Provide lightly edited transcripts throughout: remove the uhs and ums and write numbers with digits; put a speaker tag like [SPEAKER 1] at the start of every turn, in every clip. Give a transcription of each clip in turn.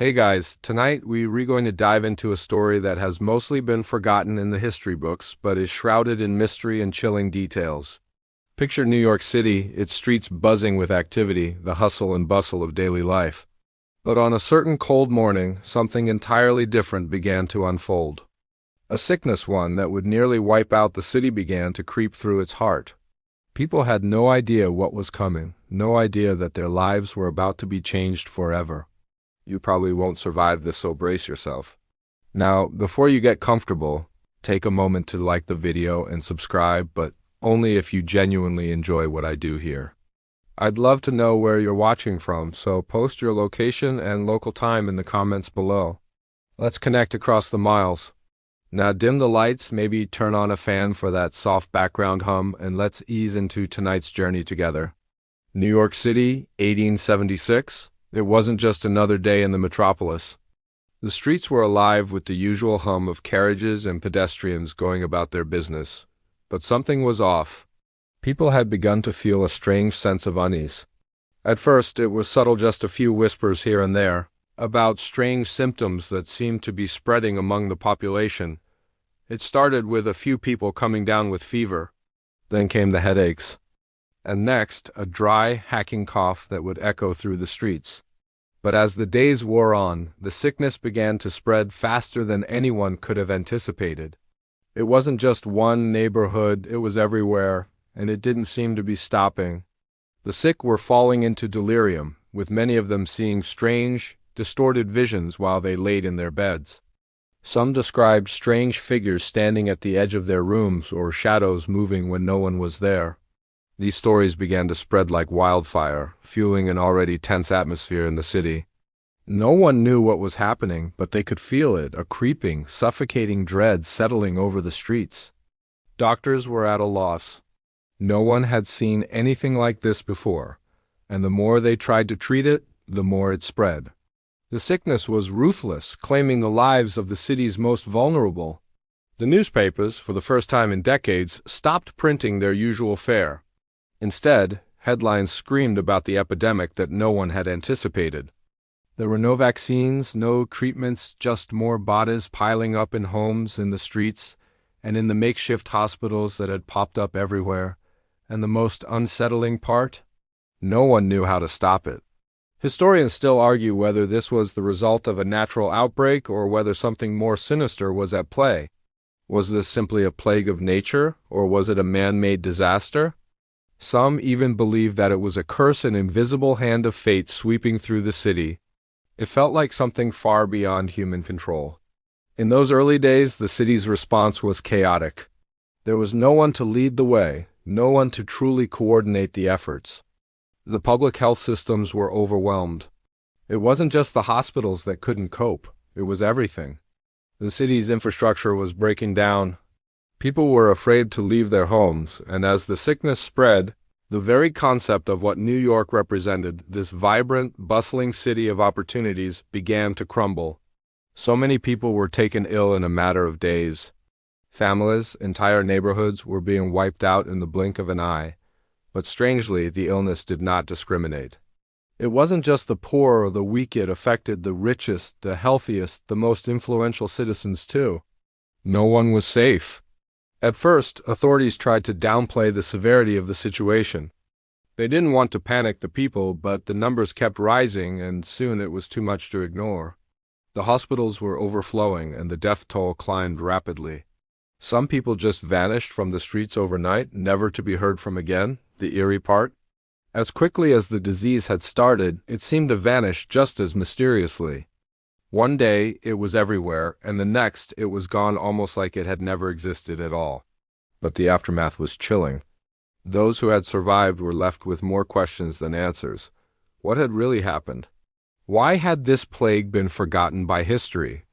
[SPEAKER 1] Hey guys, tonight we're going to dive into a story that has mostly been forgotten in the history books, but is shrouded in mystery and chilling details. Picture New York City, its streets buzzing with activity, the hustle and bustle of daily life. But on a certain cold morning, something entirely different began to unfold. A sickness one that would nearly wipe out the city began to creep through its heart. People had no idea what was coming, no idea that their lives were about to be changed forever. You probably won't survive this, so brace yourself. Now, before you get comfortable, take a moment to like the video and subscribe, but only if you genuinely enjoy what I do here. I'd love to know where you're watching from, so post your location and local time in the comments below. Let's connect across the miles. Now dim the lights, maybe turn on a fan for that soft background hum, and let's ease into tonight's journey together. New York City, 1876. It wasn't just another day in the metropolis. The streets were alive with the usual hum of carriages and pedestrians going about their business. But something was off. People had begun to feel a strange sense of unease. At first, it was subtle, just a few whispers here and there, about strange symptoms that seemed to be spreading among the population. It started with a few people coming down with fever. Then came the headaches. And next, a dry, hacking cough that would echo through the streets. But as the days wore on, the sickness began to spread faster than anyone could have anticipated. It wasn't just one neighborhood, it was everywhere, and it didn't seem to be stopping. The sick were falling into delirium, with many of them seeing strange, distorted visions while they laid in their beds. Some described strange figures standing at the edge of their rooms or shadows moving when no one was there. These stories began to spread like wildfire, fueling an already tense atmosphere in the city. No one knew what was happening, but they could feel it, a creeping, suffocating dread settling over the streets. Doctors were at a loss. No one had seen anything like this before, and the more they tried to treat it, the more it spread. The sickness was ruthless, claiming the lives of the city's most vulnerable. The newspapers, for the first time in decades, stopped printing their usual fare. Instead, headlines screamed about the epidemic that no one had anticipated. There were no vaccines, no treatments, just more bodies piling up in homes, in the streets, and in the makeshift hospitals that had popped up everywhere. And the most unsettling part? No one knew how to stop it. Historians still argue whether this was the result of a natural outbreak or whether something more sinister was at play. Was this simply a plague of nature, or was it a man-made disaster? Some even believed that it was a curse, an invisible hand of fate sweeping through the city. It felt like something far beyond human control. In those early days, the city's response was chaotic. There was no one to lead the way, no one to truly coordinate the efforts. The public health systems were overwhelmed. It wasn't just the hospitals that couldn't cope, it was everything. The city's infrastructure was breaking down. People were afraid to leave their homes, and as the sickness spread, the very concept of what New York represented, this vibrant, bustling city of opportunities, began to crumble. So many people were taken ill in a matter of days. Families, entire neighborhoods were being wiped out in the blink of an eye. But strangely, the illness did not discriminate. It wasn't just the poor or the weak, it affected the richest, the healthiest, the most influential citizens too. No one was safe. At first, authorities tried to downplay the severity of the situation. They didn't want to panic the people, but the numbers kept rising, and soon it was too much to ignore. The hospitals were overflowing, and the death toll climbed rapidly. Some people just vanished from the streets overnight, never to be heard from again, the eerie part. As quickly as the disease had started, it seemed to vanish just as mysteriously. One day, it was everywhere, and the next, it was gone almost like it had never existed at all. But the aftermath was chilling. Those who had survived were left with more questions than answers. What had really happened? Why had this plague been forgotten by history?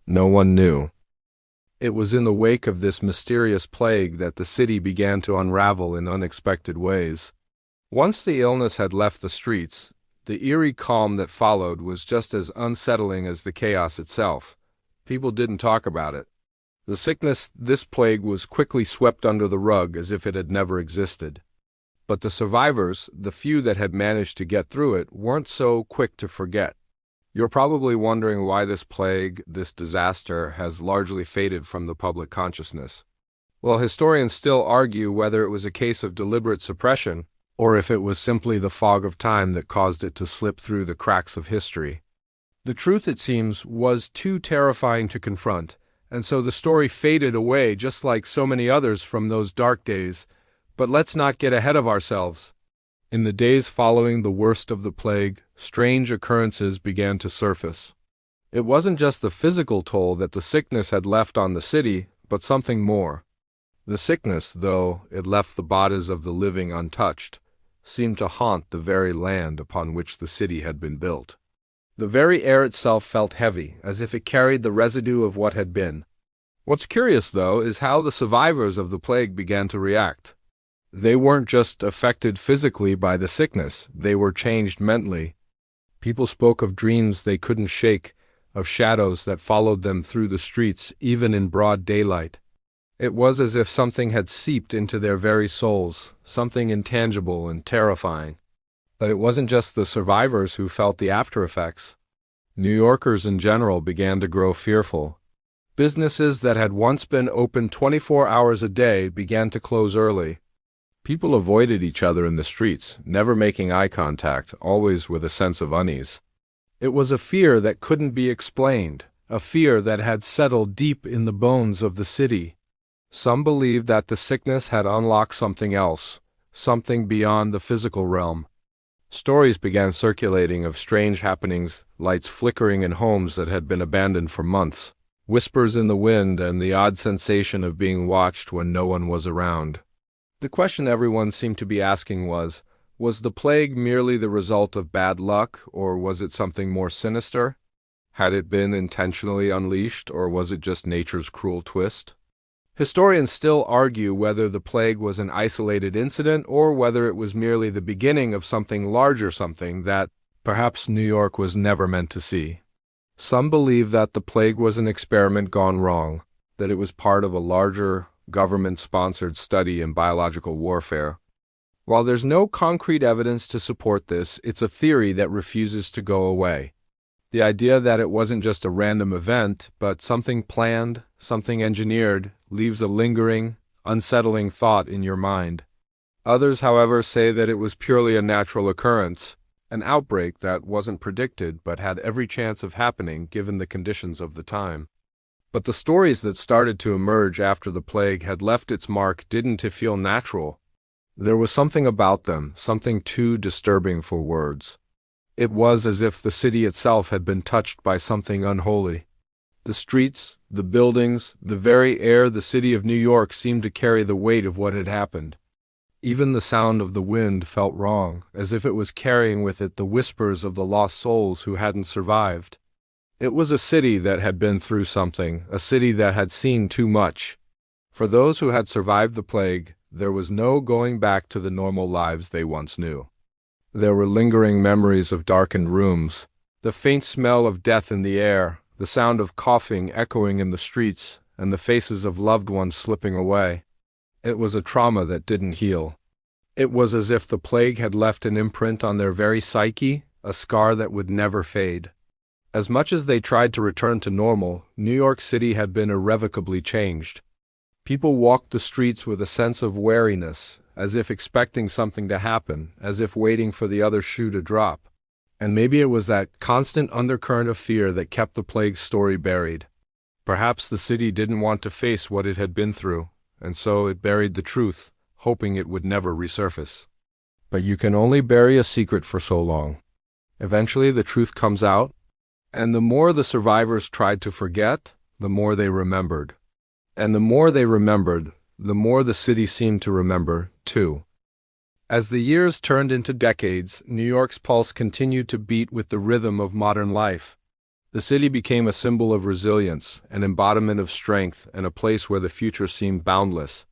[SPEAKER 1] No one knew. It was in the wake of this mysterious plague that the city began to unravel in unexpected ways. Once the illness had left the streets, the eerie calm that followed was just as unsettling as the chaos itself. People didn't talk about it. The sickness, this plague, was quickly swept under the rug as if it had never existed. But the survivors, the few that had managed to get through it, weren't so quick to forget. You're probably wondering why this plague, this disaster, has largely faded from the public consciousness. Well, historians still argue whether it was a case of deliberate suppression, or if it was simply the fog of time that caused it to slip through the cracks of history. The truth, it seems, was too terrifying to confront, and so the story faded away just like so many others from those dark days. But let's not get ahead of ourselves. In the days following the worst of the plague, strange occurrences began to surface. It wasn't just the physical toll that the sickness had left on the city, but something more. The sickness, though it left the bodies of the living untouched, seemed to haunt the very land upon which the city had been built. The very air itself felt heavy, as if it carried the residue of what had been. What's curious, though, is how the survivors of the plague began to react. They weren't just affected physically by the sickness, they were changed mentally. People spoke of dreams they couldn't shake, of shadows that followed them through the streets, even in broad daylight. It was as if something had seeped into their very souls, something intangible and terrifying. But it wasn't just the survivors who felt the after-effects. New Yorkers in general began to grow fearful. Businesses that had once been open 24 hours a day began to close early. People avoided each other in the streets, never making eye contact, always with a sense of unease. It was a fear that couldn't be explained, a fear that had settled deep in the bones of the city. Some believed that the sickness had unlocked something else, something beyond the physical realm. Stories began circulating of strange happenings, lights flickering in homes that had been abandoned for months, whispers in the wind, and the odd sensation of being watched when no one was around. The question everyone seemed to be asking was the plague merely the result of bad luck, or was it something more sinister? Had it been intentionally unleashed, or was it just nature's cruel twist? Historians still argue whether the plague was an isolated incident or whether it was merely the beginning of something larger, something that perhaps New York was never meant to see. Some believe that the plague was an experiment gone wrong, that it was part of a larger, government-sponsored study in biological warfare. While there's no concrete evidence to support this, it's a theory that refuses to go away. The idea that it wasn't just a random event, but something planned, something engineered, leaves a lingering, unsettling thought in your mind. Others, however, say that it was purely a natural occurrence, an outbreak that wasn't predicted but had every chance of happening given the conditions of the time. But the stories that started to emerge after the plague had left its mark didn't feel natural. There was something about them, something too disturbing for words. It was as if the city itself had been touched by something unholy. The streets, the buildings, the very air the city of New York seemed to carry the weight of what had happened. Even the sound of the wind felt wrong, as if it was carrying with it the whispers of the lost souls who hadn't survived. It was a city that had been through something, a city that had seen too much. For those who had survived the plague, there was no going back to the normal lives they once knew. There were lingering memories of darkened rooms, the faint smell of death in the air, the sound of coughing echoing in the streets, and the faces of loved ones slipping away. It was a trauma that didn't heal. It was as if the plague had left an imprint on their very psyche, a scar that would never fade. As much as they tried to return to normal, New York City had been irrevocably changed. People walked the streets with a sense of wariness, as if expecting something to happen, as if waiting for the other shoe to drop. And maybe it was that constant undercurrent of fear that kept the plague story buried. Perhaps the city didn't want to face what it had been through, and so it buried the truth, hoping it would never resurface. But you can only bury a secret for so long. Eventually the truth comes out, and the more the survivors tried to forget, the more they remembered. And the more they remembered, the more the city seemed to remember, too. As the years turned into decades, New York's pulse continued to beat with the rhythm of modern life. The city became a symbol of resilience, an embodiment of strength, and a place where the future seemed boundless.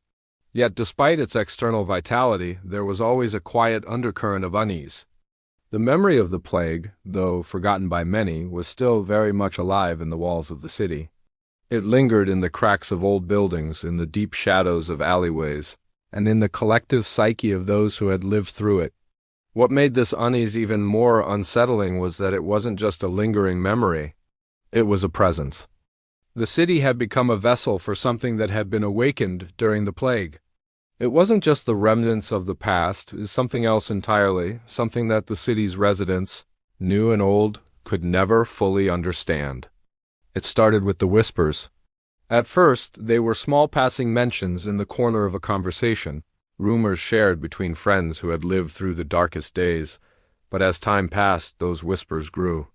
[SPEAKER 1] Yet despite its external vitality, there was always a quiet undercurrent of unease. The memory of the plague, though forgotten by many, was still very much alive in the walls of the city. It lingered in the cracks of old buildings, in the deep shadows of alleyways, and in the collective psyche of those who had lived through it. What made this unease even more unsettling was that it wasn't just a lingering memory, it was a presence. The city had become a vessel for something that had been awakened during the plague. It wasn't just the remnants of the past, it was something else entirely, something that the city's residents, new and old, could never fully understand. It started with the whispers. At first, they were small passing mentions in the corner of a conversation, rumors shared between friends who had lived through the darkest days, but as time passed, those whispers grew.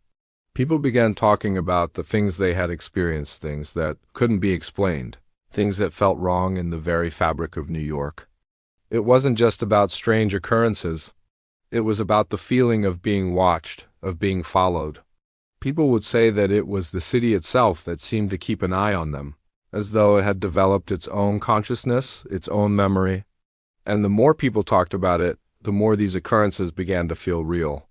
[SPEAKER 1] People began talking about the things they had experienced, things that couldn't be explained, things that felt wrong in the very fabric of New York. It wasn't just about strange occurrences. It was about the feeling of being watched, of being followed. People would say that it was the city itself that seemed to keep an eye on them, as though it had developed its own consciousness, its own memory. And the more people talked about it, the more these occurrences began to feel real.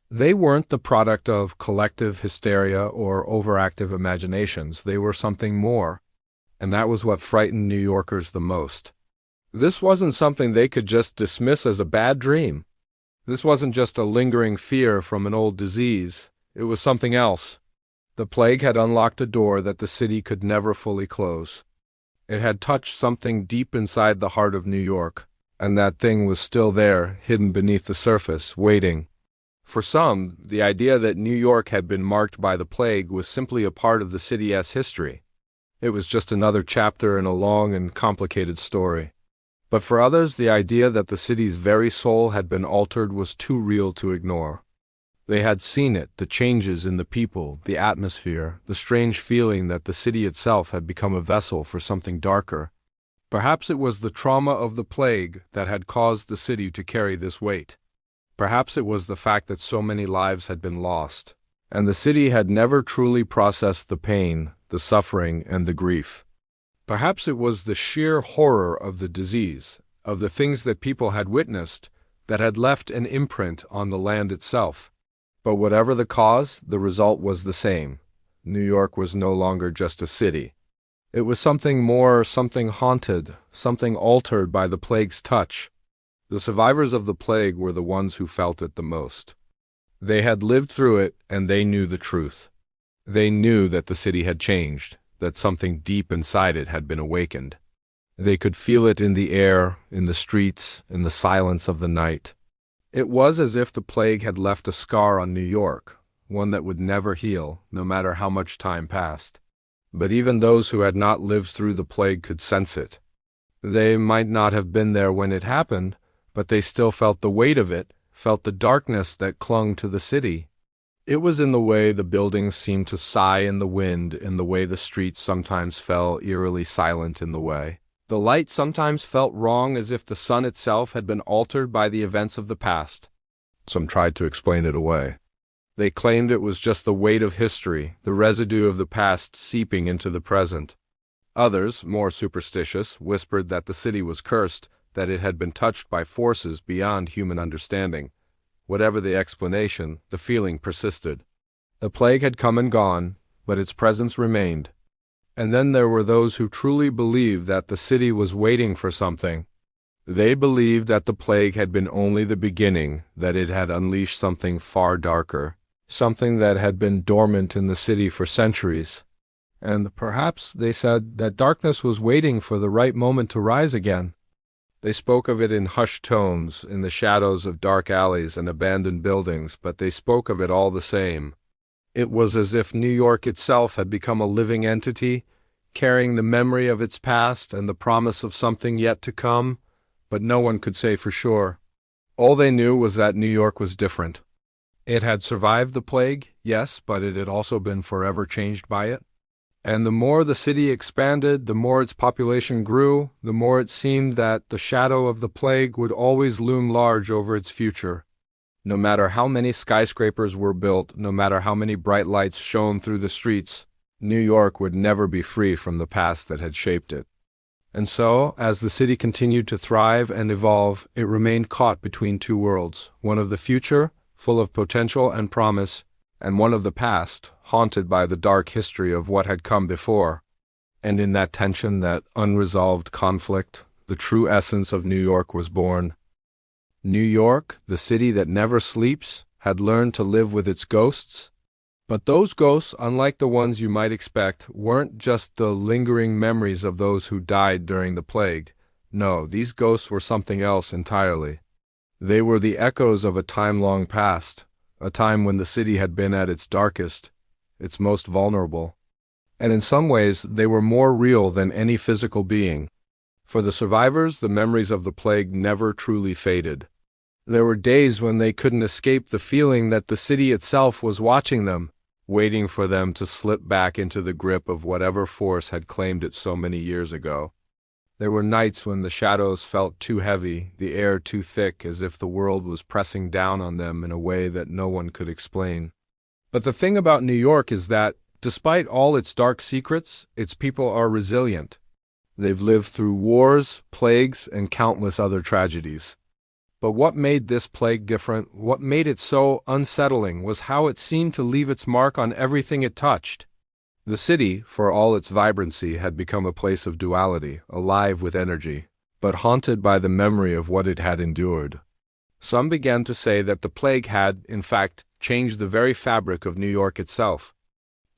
[SPEAKER 1] They weren't the product of collective hysteria or overactive imaginations. They were something more. And that was what frightened New Yorkers the most. This wasn't something they could just dismiss as a bad dream. This wasn't just a lingering fear from an old disease. It was something else. The plague had unlocked a door that the city could never fully close. It had touched something deep inside the heart of New York, and that thing was still there, hidden beneath the surface, waiting. For some, the idea that New York had been marked by the plague was simply a part of the city's history. It was just another chapter in a long and complicated story. But for others, the idea that the city's very soul had been altered was too real to ignore. They had seen it, the changes in the people, the atmosphere, the strange feeling that the city itself had become a vessel for something darker. Perhaps it was the trauma of the plague that had caused the city to carry this weight. Perhaps it was the fact that so many lives had been lost, and the city had never truly processed the pain, the suffering, and the grief. Perhaps it was the sheer horror of the disease, of the things that people had witnessed, that had left an imprint on the land itself. But whatever the cause, the result was the same. New York was no longer just a city. It was something more, something haunted, something altered by the plague's touch. The survivors of the plague were the ones who felt it the most. They had lived through it, and they knew the truth. They knew that the city had changed, that something deep inside it had been awakened. They could feel it in the air, in the streets, in the silence of the night. It was as if the plague had left a scar on New York, one that would never heal, no matter how much time passed. But even those who had not lived through the plague could sense it. They might not have been there when it happened, but they still felt the weight of it, felt the darkness that clung to the city. It was in the way the buildings seemed to sigh in the wind, in the way the streets sometimes fell eerily silent in the way. The light sometimes felt wrong, as if the sun itself had been altered by the events of the past. Some tried to explain it away. They claimed it was just the weight of history, the residue of the past seeping into the present. Others, more superstitious, whispered that the city was cursed, that it had been touched by forces beyond human understanding. Whatever the explanation, the feeling persisted. The plague had come and gone, but its presence remained. And then there were those who truly believed that the city was waiting for something. They believed that the plague had been only the beginning, that it had unleashed something far darker, something that had been dormant in the city for centuries. And perhaps, they said, that darkness was waiting for the right moment to rise again. They spoke of it in hushed tones, in the shadows of dark alleys and abandoned buildings, but they spoke of it all the same. It was as if New York itself had become a living entity, carrying the memory of its past and the promise of something yet to come, but no one could say for sure. All they knew was that New York was different. It had survived the plague, yes, but it had also been forever changed by it. And the more the city expanded, the more its population grew, the more it seemed that the shadow of the plague would always loom large over its future. No matter how many skyscrapers were built, no matter how many bright lights shone through the streets, New York would never be free from the past that had shaped it. And so, as the city continued to thrive and evolve, it remained caught between two worlds, one of the future, full of potential and promise, and one of the past, haunted by the dark history of what had come before. And in that tension, that unresolved conflict, the true essence of New York was born. New York, the city that never sleeps, had learned to live with its ghosts. But those ghosts, unlike the ones you might expect, weren't just the lingering memories of those who died during the plague. No, these ghosts were something else entirely. They were the echoes of a time long past, a time when the city had been at its darkest, its most vulnerable. And in some ways, they were more real than any physical being. For the survivors, the memories of the plague never truly faded. There were days when they couldn't escape the feeling that the city itself was watching them, waiting for them to slip back into the grip of whatever force had claimed it so many years ago. There were nights when the shadows felt too heavy, the air too thick, as if the world was pressing down on them in a way that no one could explain. But the thing about New York is that, despite all its dark secrets, its people are resilient. They've lived through wars, plagues, and countless other tragedies. But what made this plague different, what made it so unsettling, was how it seemed to leave its mark on everything it touched. The city, for all its vibrancy, had become a place of duality, alive with energy, but haunted by the memory of what it had endured. Some began to say that the plague had, in fact, changed the very fabric of New York itself.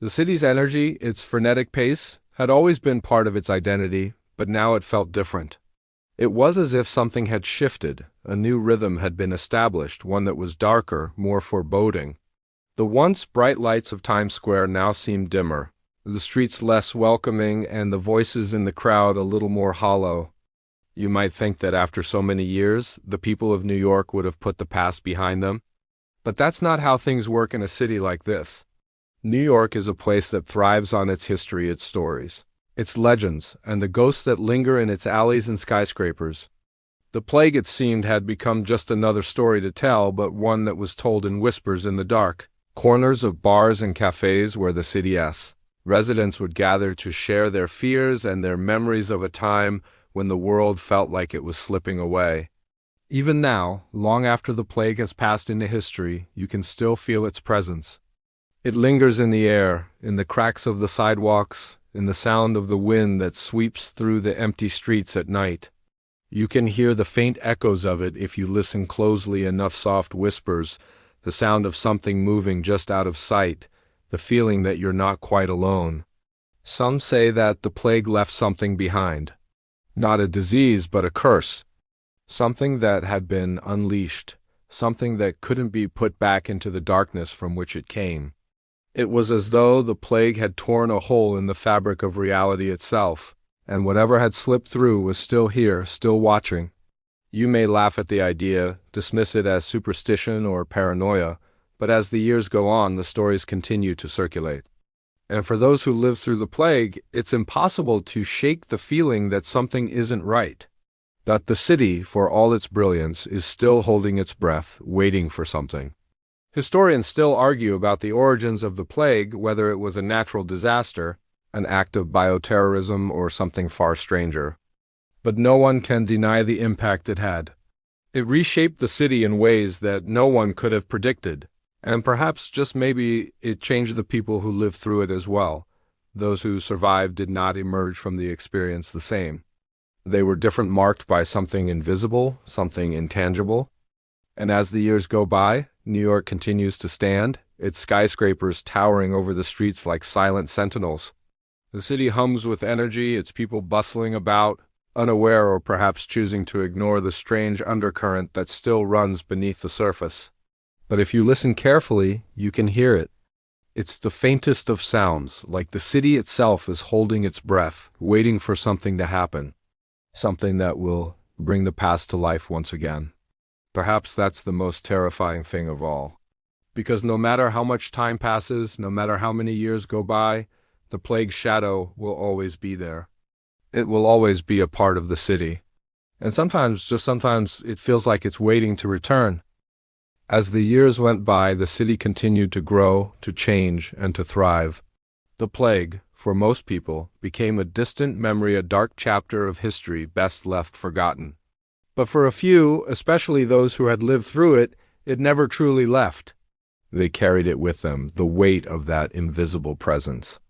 [SPEAKER 1] The city's energy, its frenetic pace, had always been part of its identity, but now it felt different. It was as if something had shifted, a new rhythm had been established, one that was darker, more foreboding. The once bright lights of Times Square now seemed dimmer, the streets less welcoming, and the voices in the crowd a little more hollow. You might think that after so many years, the people of New York would have put the past behind them. But that's not how things work in a city like this. New York is a place that thrives on its history, its stories, its legends, and the ghosts that linger in its alleys and skyscrapers. The plague, it seemed, had become just another story to tell, but one that was told in whispers in the dark. Corners of bars and cafes where the city's residents would gather to share their fears and their memories of a time when the world felt like it was slipping away. Even now, long after the plague has passed into history, you can still feel its presence. It lingers in the air, in the cracks of the sidewalks, in the sound of the wind that sweeps through the empty streets at night. You can hear the faint echoes of it if you listen closely enough, soft whispers, the sound of something moving just out of sight, the feeling that you're not quite alone. Some say that the plague left something behind. Not a disease, but a curse. Something that had been unleashed, something that couldn't be put back into the darkness from which it came. It was as though the plague had torn a hole in the fabric of reality itself, and whatever had slipped through was still here, still watching. You may laugh at the idea, dismiss it as superstition or paranoia, but as the years go on, the stories continue to circulate. And for those who lived through the plague, it's impossible to shake the feeling that something isn't right. That the city, for all its brilliance, is still holding its breath, waiting for something. Historians still argue about the origins of the plague, whether it was a natural disaster, an act of bioterrorism, or something far stranger. But no one can deny the impact it had. It reshaped the city in ways that no one could have predicted, and perhaps just maybe it changed the people who lived through it as well. Those who survived did not emerge from the experience the same. They were different, marked by something invisible, something intangible. And as the years go by, New York continues to stand, its skyscrapers towering over the streets like silent sentinels. The city hums with energy, its people bustling about, unaware or perhaps choosing to ignore the strange undercurrent that still runs beneath the surface. But if you listen carefully, you can hear it. It's the faintest of sounds, like the city itself is holding its breath, waiting for something to happen. Something that will bring the past to life once again. Perhaps that's the most terrifying thing of all. Because no matter how much time passes, no matter how many years go by, the plague's shadow will always be there. It will always be a part of the city. And sometimes, just sometimes, it feels like it's waiting to return. As the years went by, the city continued to grow, to change, and to thrive. The plague, for most people, became a distant memory, a dark chapter of history best left forgotten. But for a few, especially those who had lived through it, it never truly left. They carried it with them, the weight of that invisible presence.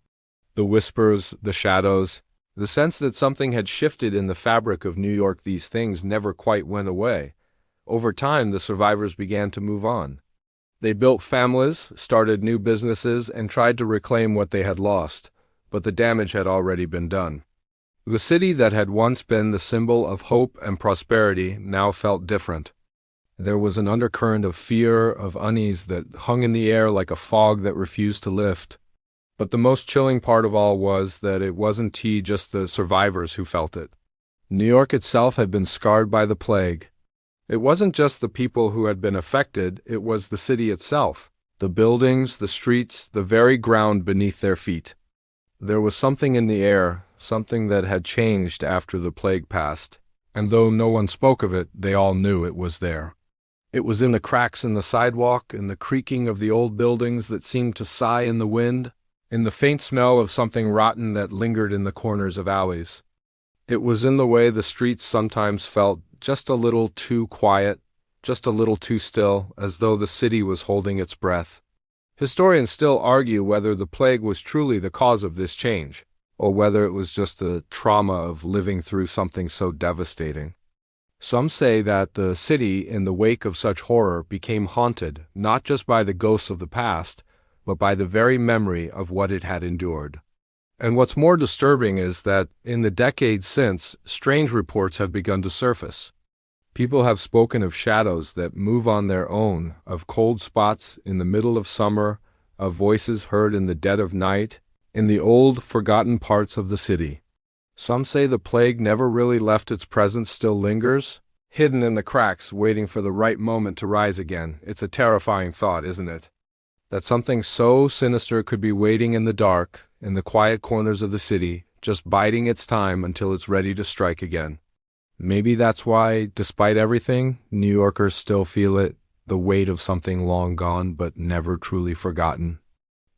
[SPEAKER 1] The whispers, the shadows, the sense that something had shifted in the fabric of New York, these things never quite went away. Over time, the survivors began to move on. They built families, started new businesses, and tried to reclaim what they had lost, but the damage had already been done. The city that had once been the symbol of hope and prosperity now felt different. There was an undercurrent of fear, of unease that hung in the air like a fog that refused to lift. But the most chilling part of all was that it wasn't just the survivors who felt it. New York itself had been scarred by the plague. It wasn't just the people who had been affected, it was the city itself, the buildings, the streets, the very ground beneath their feet. There was something in the air, something that had changed after the plague passed, and though no one spoke of it, they all knew it was there. It was in the cracks in the sidewalk, in the creaking of the old buildings that seemed to sigh in the wind, in the faint smell of something rotten that lingered in the corners of alleys. It was in the way the streets sometimes felt just a little too quiet, just a little too still, as though the city was holding its breath. Historians still argue whether the plague was truly the cause of this change, or whether it was just the trauma of living through something so devastating. Some say that the city, in the wake of such horror, became haunted, not just by the ghosts of the past, but by the very memory of what it had endured. And what's more disturbing is that, in the decades since, strange reports have begun to surface. People have spoken of shadows that move on their own, of cold spots in the middle of summer, of voices heard in the dead of night, in the old, forgotten parts of the city. Some say the plague never really left its presence still lingers, hidden in the cracks, waiting for the right moment to rise again. It's a terrifying thought, isn't it? That something so sinister could be waiting in the dark, in the quiet corners of the city, just biding its time until it's ready to strike again. Maybe that's why, despite everything, New Yorkers still feel it, the weight of something long gone but never truly forgotten.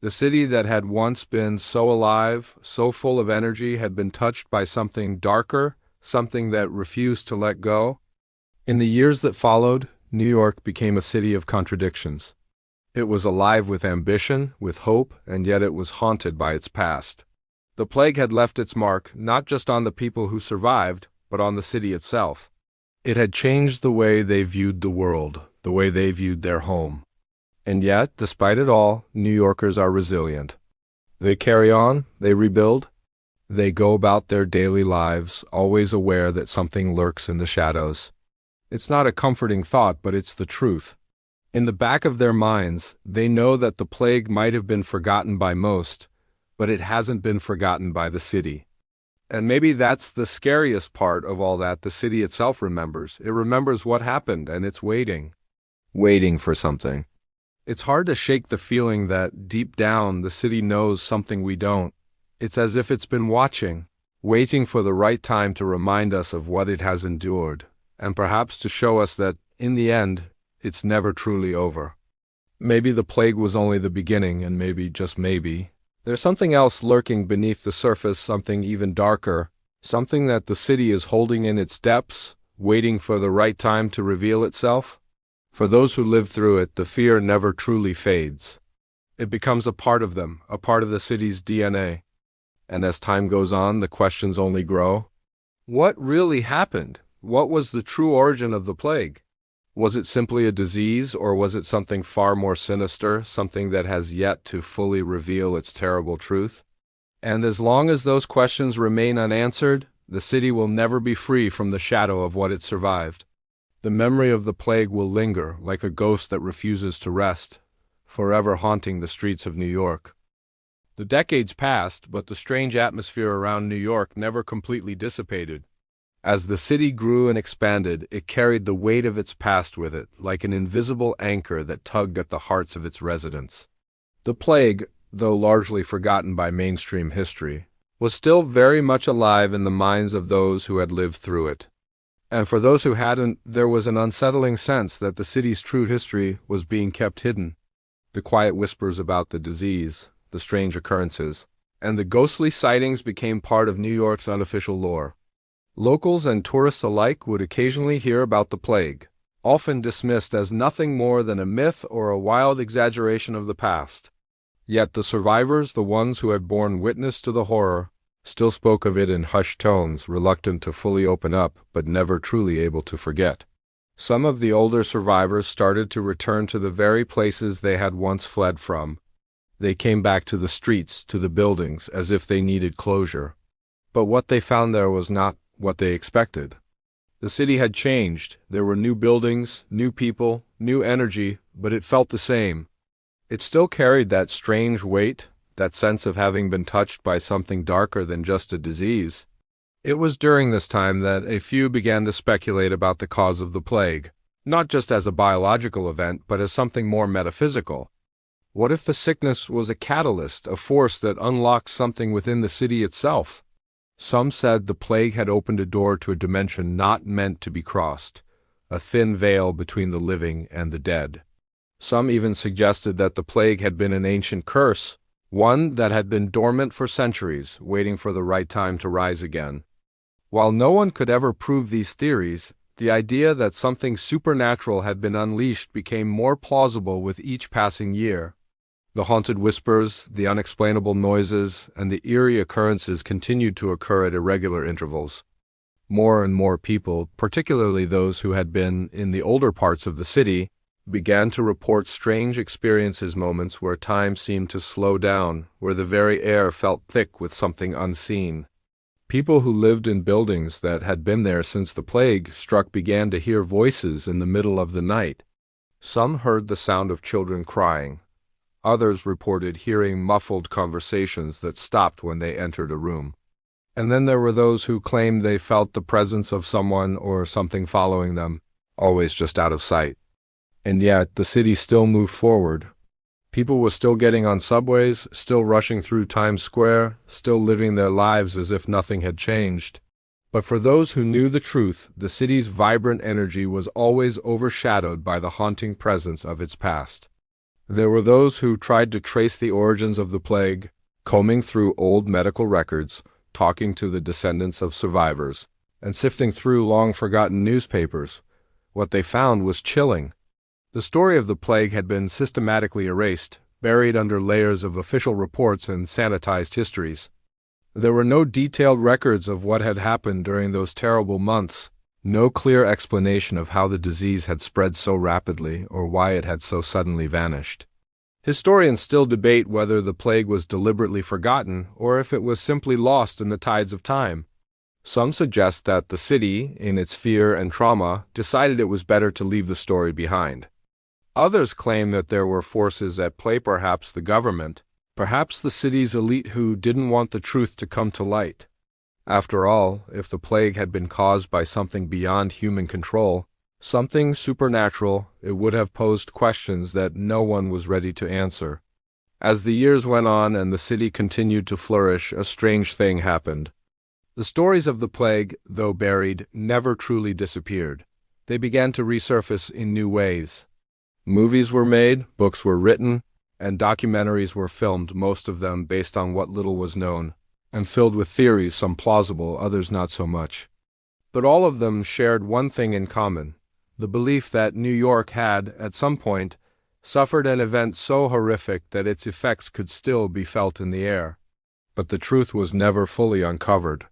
[SPEAKER 1] The city that had once been so alive, so full of energy, had been touched by something darker, something that refused to let go. In the years that followed, New York became a city of contradictions. It was alive with ambition, with hope, and yet it was haunted by its past. The plague had left its mark not just on the people who survived, but on the city itself. It had changed the way they viewed the world, the way they viewed their home. And yet, despite it all, New Yorkers are resilient. They carry on, they rebuild, they go about their daily lives, always aware that something lurks in the shadows. It's not a comforting thought, but it's the truth. In the back of their minds, they know that the plague might have been forgotten by most, but it hasn't been forgotten by the city. And maybe that's the scariest part of all that. The city itself remembers. It remembers what happened, and it's waiting for something. It's hard to shake the feeling that, deep down, the city knows something we don't. It's as if it's been watching, waiting for the right time to remind us of what it has endured, and perhaps to show us that, in the end, it's never truly over. Maybe the plague was only the beginning, and maybe, just maybe, there's something else lurking beneath the surface, something even darker, something that the city is holding in its depths, waiting for the right time to reveal itself. For those who live through it, the fear never truly fades. It becomes a part of them, a part of the city's DNA. And as time goes on, the questions only grow. What really happened? What was the true origin of the plague? Was it simply a disease, or was it something far more sinister, something that has yet to fully reveal its terrible truth? And as long as those questions remain unanswered, the city will never be free from the shadow of what it survived. The memory of the plague will linger, like a ghost that refuses to rest, forever haunting the streets of New York. The decades passed, but the strange atmosphere around New York never completely dissipated. As the city grew and expanded, it carried the weight of its past with it, like an invisible anchor that tugged at the hearts of its residents. The plague, though largely forgotten by mainstream history, was still very much alive in the minds of those who had lived through it. And for those who hadn't, there was an unsettling sense that the city's true history was being kept hidden. The quiet whispers about the disease, the strange occurrences, and the ghostly sightings became part of New York's unofficial lore. Locals and tourists alike would occasionally hear about the plague, often dismissed as nothing more than a myth or a wild exaggeration of the past. Yet the survivors, the ones who had borne witness to the horror, still spoke of it in hushed tones, reluctant to fully open up, but never truly able to forget. Some of the older survivors started to return to the very places they had once fled from. They came back to the streets, to the buildings, as if they needed closure. But what they found there was not what they expected. The city had changed. There were new buildings, new people, new energy, but it felt the same. It still carried that strange weight, that sense of having been touched by something darker than just a disease. It was during this time that a few began to speculate about the cause of the plague, not just as a biological event, but as something more metaphysical. What if the sickness was a catalyst, a force that unlocked something within the city itself? Some said the plague had opened a door to a dimension not meant to be crossed, a thin veil between the living and the dead. Some even suggested that the plague had been an ancient curse, one that had been dormant for centuries, waiting for the right time to rise again. While no one could ever prove these theories, the idea that something supernatural had been unleashed became more plausible with each passing year. The haunted whispers, the unexplainable noises, and the eerie occurrences continued to occur at irregular intervals. More and more people, particularly those who had been in the older parts of the city, began to report strange experiences, moments where time seemed to slow down, where the very air felt thick with something unseen. People who lived in buildings that had been there since the plague struck began to hear voices in the middle of the night. Some heard the sound of children crying. Others reported hearing muffled conversations that stopped when they entered a room. And then there were those who claimed they felt the presence of someone or something following them, always just out of sight. And yet, the city still moved forward. People were still getting on subways, still rushing through Times Square, still living their lives as if nothing had changed. But for those who knew the truth, the city's vibrant energy was always overshadowed by the haunting presence of its past. There were those who tried to trace the origins of the plague, combing through old medical records, talking to the descendants of survivors, and sifting through long-forgotten newspapers. What they found was chilling. The story of the plague had been systematically erased, buried under layers of official reports and sanitized histories. There were no detailed records of what had happened during those terrible months, no clear explanation of how the disease had spread so rapidly or why it had so suddenly vanished. Historians still debate whether the plague was deliberately forgotten or if it was simply lost in the tides of time. Some suggest that the city, in its fear and trauma, decided it was better to leave the story behind. Others claim that there were forces at play, perhaps the government, perhaps the city's elite who didn't want the truth to come to light. After all, if the plague had been caused by something beyond human control, something supernatural, it would have posed questions that no one was ready to answer. As the years went on and the city continued to flourish, a strange thing happened. The stories of the plague, though buried, never truly disappeared. They began to resurface in new ways. Movies were made, books were written, and documentaries were filmed, most of them based on what little was known, and filled with theories, some plausible, others not so much. But all of them shared one thing in common: the belief that New York had, at some point, suffered an event so horrific that its effects could still be felt in the air. But the truth was never fully uncovered.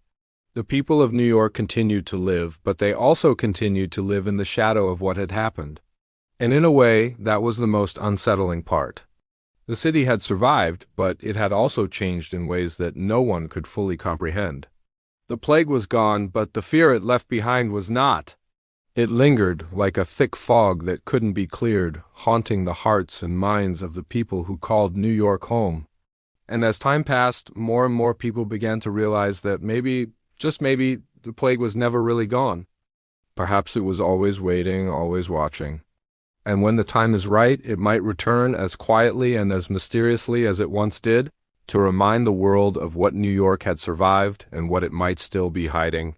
[SPEAKER 1] The people of New York continued to live, but they also continued to live in the shadow of what had happened. And in a way, that was the most unsettling part. The city had survived, but it had also changed in ways that no one could fully comprehend. The plague was gone, but the fear it left behind was not. It lingered like a thick fog that couldn't be cleared, haunting the hearts and minds of the people who called New York home. And as time passed, more and more people began to realize that maybe, just maybe, the plague was never really gone. Perhaps it was always waiting, always watching. And when the time is right, it might return as quietly and as mysteriously as it once did, to remind the world of what New York had survived and what it might still be hiding.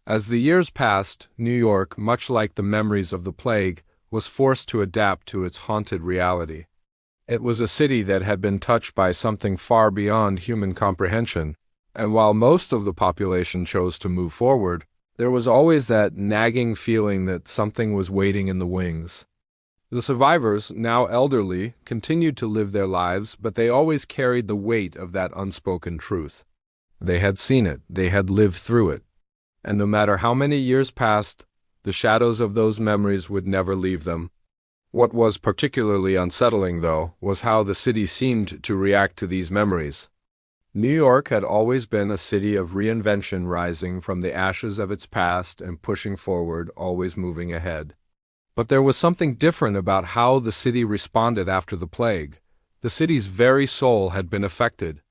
[SPEAKER 1] As the years passed, New York, much like the memories of the plague, was forced to adapt to its haunted reality. It was a city that had been touched by something far beyond human comprehension, and while most of the population chose to move forward, there was always that nagging feeling that something was waiting in the wings. The survivors, now elderly, continued to live their lives, but they always carried the weight of that unspoken truth. They had seen it, they had lived through it, and no matter how many years passed, The shadows of those memories would never leave them. What was particularly unsettling, though, was how the city seemed to react to these memories. New York had always been a city of reinvention, rising from the ashes of its past and pushing forward, always moving ahead. But there was something different about how the city responded after the plague. The city's very soul had been affected.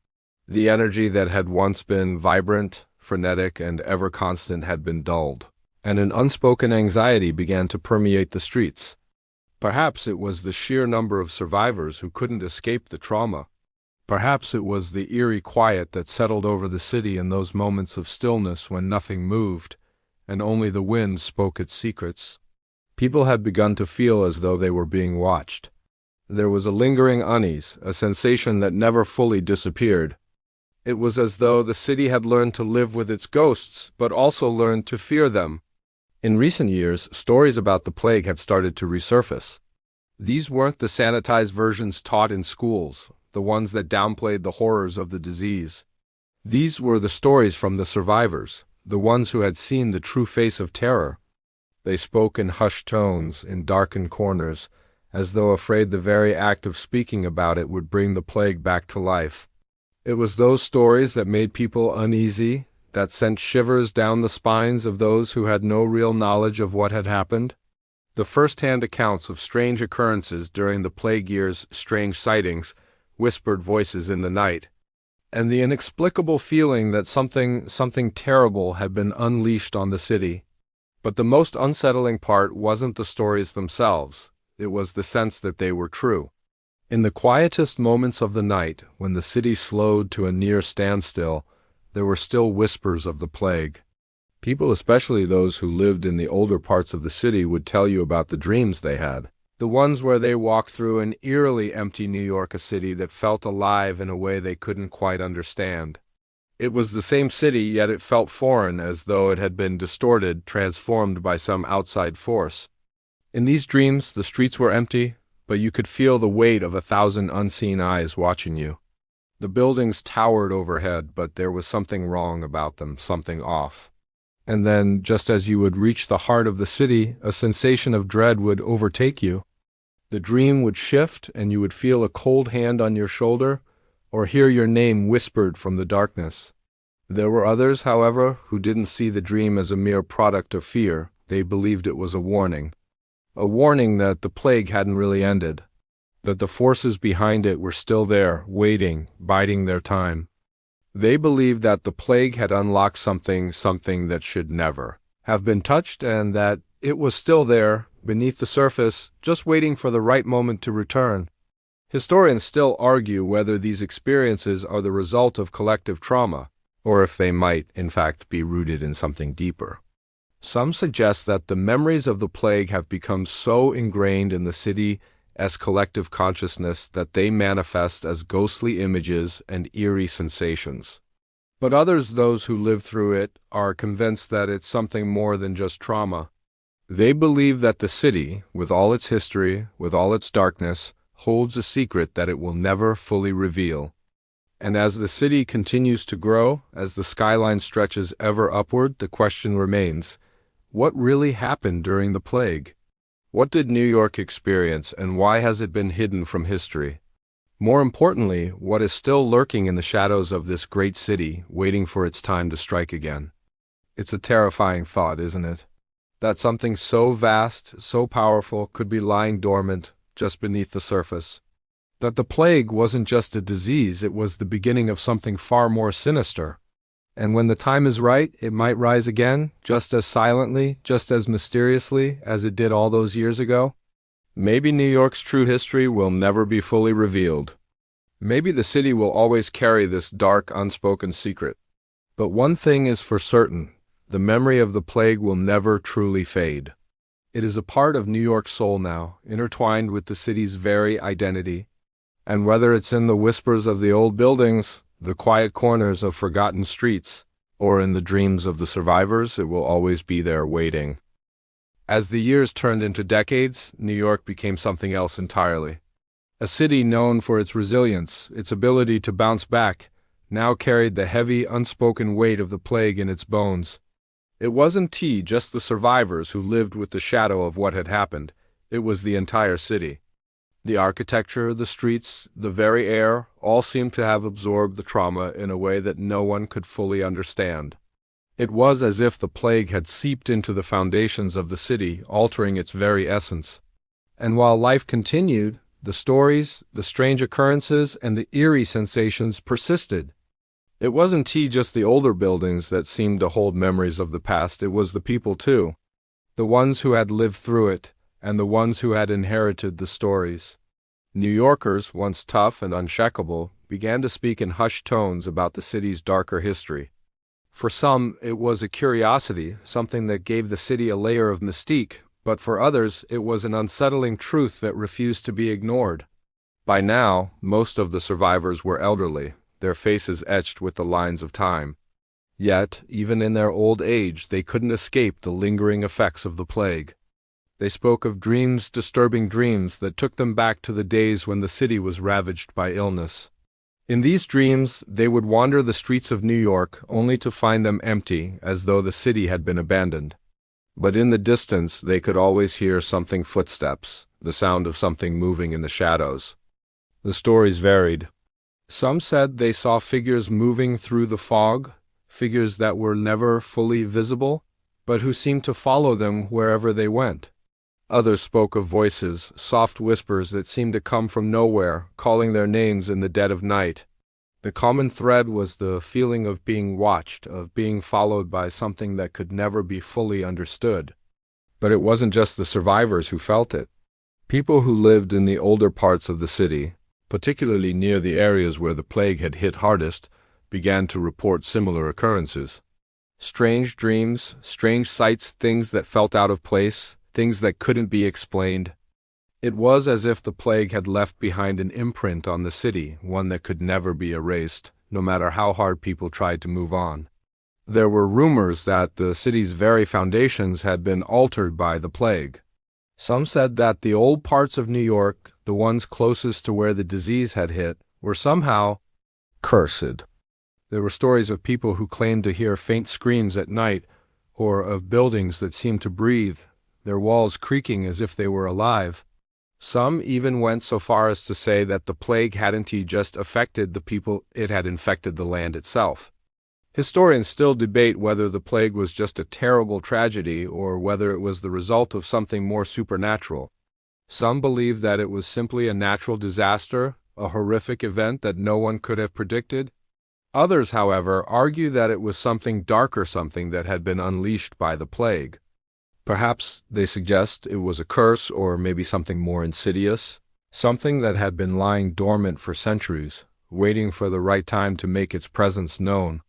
[SPEAKER 1] The energy that had once been vibrant, frenetic, and ever constant had been dulled, and an unspoken anxiety began to permeate the streets. Perhaps it was the sheer number of survivors who couldn't escape the trauma. Perhaps it was the eerie quiet that settled over the city in those moments of stillness when nothing moved, and only the wind spoke its secrets. People had begun to feel as though they were being watched. There was a lingering unease, a sensation that never fully disappeared. It was as though the city had learned to live with its ghosts, but also learned to fear them. In recent years, stories about the plague had started to resurface. These weren't the sanitized versions taught in schools, the ones that downplayed the horrors of the disease. These were the stories from the survivors, the ones who had seen the true face of terror. They spoke in hushed tones, in darkened corners, as though afraid the very act of speaking about it would bring the plague back to life. It was those stories that made people uneasy, that sent shivers down the spines of those who had no real knowledge of what had happened. The first-hand accounts of strange occurrences during the plague years, strange sightings, whispered voices in the night, and the inexplicable feeling that something terrible had been unleashed on the city. But the most unsettling part wasn't the stories themselves, it was the sense that they were true. In the quietest moments of the night, when the city slowed to a near standstill, there were still whispers of the plague. People, especially those who lived in the older parts of the city, would tell you about the dreams they had. The ones where they walked through an eerily empty New York, a city that felt alive in a way they couldn't quite understand. It was the same city, yet it felt foreign, as though it had been distorted, transformed by some outside force. In these dreams, the streets were empty, but you could feel the weight of 1,000 unseen eyes watching you. The buildings towered overhead, but there was something wrong about them, something off. And then, just as you would reach the heart of the city, a sensation of dread would overtake you. The dream would shift, and you would feel a cold hand on your shoulder, or hear your name whispered from the darkness. There were others, however, who didn't see the dream as a mere product of fear. They believed it was a warning that the plague hadn't really ended, that the forces behind it were still there, waiting, biding their time. They believed that the plague had unlocked something that should never have been touched, and that it was still there, beneath the surface, just waiting for the right moment to return. Historians still argue whether these experiences are the result of collective trauma, or if they might, in fact, be rooted in something deeper. Some suggest that the memories of the plague have become so ingrained in the city's collective consciousness that they manifest as ghostly images and eerie sensations. But others, those who live through it, are convinced that it's something more than just trauma. They believe that the city, with all its history, with all its darkness, holds a secret that it will never fully reveal. And as the city continues to grow, as the skyline stretches ever upward, the question remains, what really happened during the plague? What did New York experience, and why has it been hidden from history? More importantly, what is still lurking in the shadows of this great city, waiting for its time to strike again? It's a terrifying thought, isn't it? That something so vast, so powerful, could be lying dormant just beneath the surface. That the plague wasn't just a disease, it was the beginning of something far more sinister. And when the time is right, it might rise again, just as silently, just as mysteriously as it did all those years ago. Maybe New York's true history will never be fully revealed. Maybe the city will always carry this dark, unspoken secret. But one thing is for certain. The memory of the plague will never truly fade. It is a part of New York's soul now, intertwined with the city's very identity. And whether it's in the whispers of the old buildings, the quiet corners of forgotten streets, or in the dreams of the survivors, it will always be there waiting. As the years turned into decades, New York became something else entirely. A city known for its resilience, its ability to bounce back, now carried the heavy, unspoken weight of the plague in its bones. It wasn't just the survivors who lived with the shadow of what had happened, it was the entire city. The architecture, the streets, the very air, all seemed to have absorbed the trauma in a way that no one could fully understand. It was as if the plague had seeped into the foundations of the city, altering its very essence. And while life continued, the stories, the strange occurrences, and the eerie sensations persisted. It wasn't just the older buildings that seemed to hold memories of the past, it was the people too. The ones who had lived through it, and the ones who had inherited the stories. New Yorkers, once tough and unshakable, began to speak in hushed tones about the city's darker history. For some, it was a curiosity, something that gave the city a layer of mystique, but for others, it was an unsettling truth that refused to be ignored. By now, most of the survivors were elderly, their faces etched with the lines of time. Yet, even in their old age, they couldn't escape the lingering effects of the plague. They spoke of dreams, disturbing dreams that took them back to the days when the city was ravaged by illness. In these dreams, they would wander the streets of New York only to find them empty, as though the city had been abandoned. But in the distance, they could always hear footsteps, the sound of something moving in the shadows. The stories varied. Some said they saw figures moving through the fog, figures that were never fully visible, but who seemed to follow them wherever they went. Others spoke of voices, soft whispers that seemed to come from nowhere, calling their names in the dead of night. The common thread was the feeling of being watched, of being followed by something that could never be fully understood. But it wasn't just the survivors who felt it. People who lived in the older parts of the city, particularly near the areas where the plague had hit hardest, began to report similar occurrences. Strange dreams, strange sights, things that felt out of place, things that couldn't be explained. It was as if the plague had left behind an imprint on the city, one that could never be erased, no matter how hard people tried to move on. There were rumors that the city's very foundations had been altered by the plague. Some said that the old parts of New York, the ones closest to where the disease had hit, were somehow cursed. There were stories of people who claimed to hear faint screams at night, or of buildings that seemed to breathe, their walls creaking as if they were alive. Some even went so far as to say that the plague hadn't just affected the people, it had infected the land itself. Historians still debate whether the plague was just a terrible tragedy or whether it was the result of something more supernatural. Some believe that it was simply a natural disaster, a horrific event that no one could have predicted. Others, however, argue that it was something darker, something that had been unleashed by the plague. Perhaps, they suggest, it was a curse or maybe something more insidious, something that had been lying dormant for centuries, waiting for the right time to make its presence known.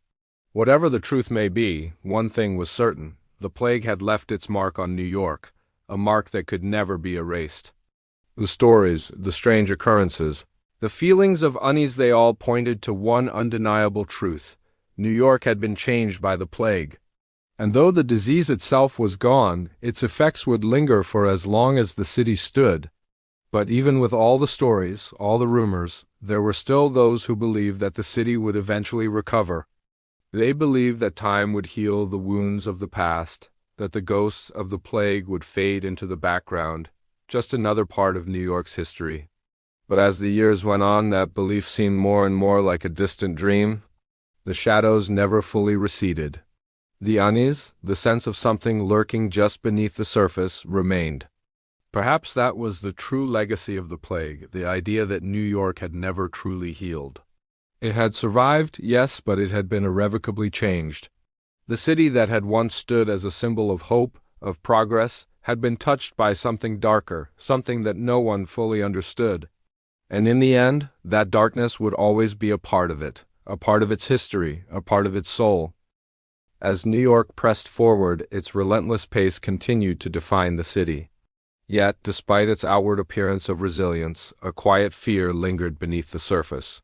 [SPEAKER 1] Whatever the truth may be, one thing was certain: the plague had left its mark on New York, a mark that could never be erased. The stories, the strange occurrences, the feelings of unease, they all pointed to one undeniable truth: New York had been changed by the plague. And though the disease itself was gone, its effects would linger for as long as the city stood. But even with all the stories, all the rumors, there were still those who believed that the city would eventually recover. They believed that time would heal the wounds of the past, that the ghosts of the plague would fade into the background, just another part of New York's history. But as the years went on, that belief seemed more and more like a distant dream. The shadows never fully receded. The unease, the sense of something lurking just beneath the surface, remained. Perhaps that was the true legacy of the plague, the idea that New York had never truly healed. It had survived, yes, but it had been irrevocably changed. The city that had once stood as a symbol of hope, of progress, had been touched by something darker, something that no one fully understood. And in the end, that darkness would always be a part of it, a part of its history, a part of its soul. As New York pressed forward, its relentless pace continued to define the city. Yet, despite its outward appearance of resilience, a quiet fear lingered beneath the surface.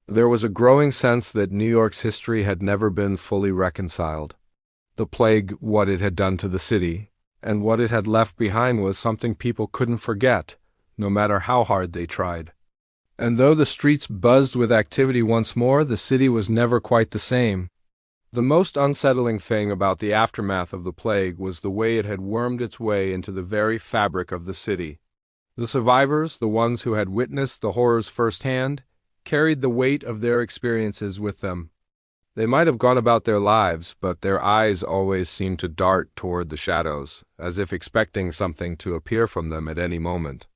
[SPEAKER 1] There was a growing sense that New York's history had never been fully reconciled. The plague, what it had done to the city, and what it had left behind was something people couldn't forget, no matter how hard they tried. And though the streets buzzed with activity once more, the city was never quite the same. The most unsettling thing about the aftermath of the plague was the way it had wormed its way into the very fabric of the city. The survivors, the ones who had witnessed the horrors firsthand, carried the weight of their experiences with them. They might have gone about their lives, but their eyes always seemed to dart toward the shadows, as if expecting something to appear from them at any moment.